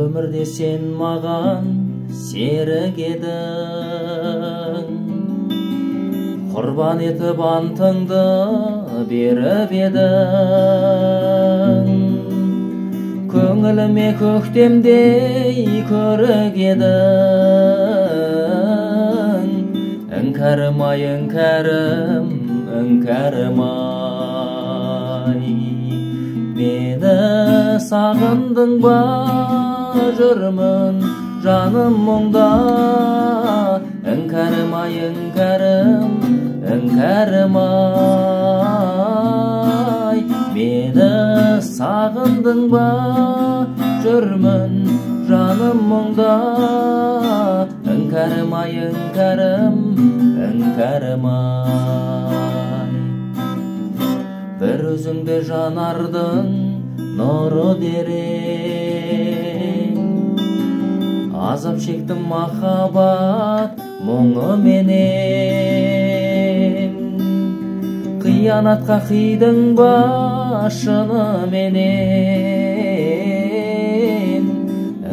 өмірде сен маған серік едің, құрбан етіп антыңды беріп едің. Көңіліме көктемдей көрік едің. Іңкәрім ай, іңкәрім, іңкәрім ай. Мені сағындың ба, жүрмін жаным мұңда. Іңкәрім ай, іңкәрім, іңкәрім ай. Мені сағындың ба, жүрмін жаным мұңда. Іңкәрім ай, іңкәрім, іңкәрім ай. Бір өзіңді жанардың нұры дерең, азап шектім махаббат мұңы менен. Қиянатқа қидың ба шыны менен.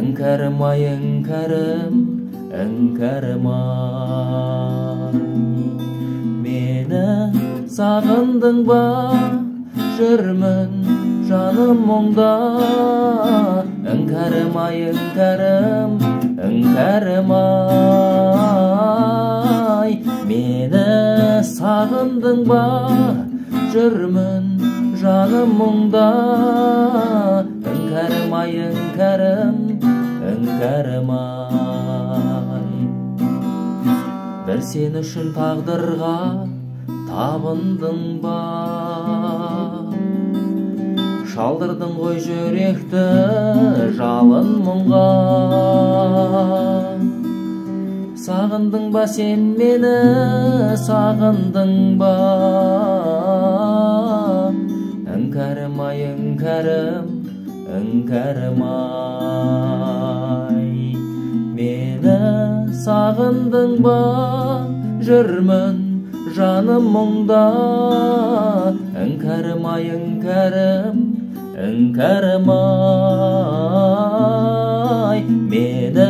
Іңкәрім ай, іңкәрім, іңкәрім ай. Мені сағындың ба, жүрмін жаным мұңда. Іңкәрім ай, іңкәрім, іңкәрім ай. Мені сағындың ба, жүрмін жаным мұңда. Іңкәрім ай, іңкәрім, іңкәрім ай. Бір сен үшін тағдырға табындың ба, шалдырдың ғой жүректі жалын мұңға. Сағындың ба сен мені, сағындың ба. Іңкәрім ай, іңкәрім, іңкәрім ай. Мені сағындың ба, жүрмін жаным мұңда. Іңкәрім ай, іңкәрім, іңкәрім ай. Мені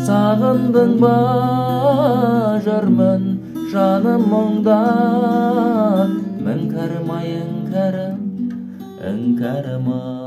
сағындың ба, жүрмін жаным мұңда. Іңкәрім ай, іңкәрім, іңкәрім ай.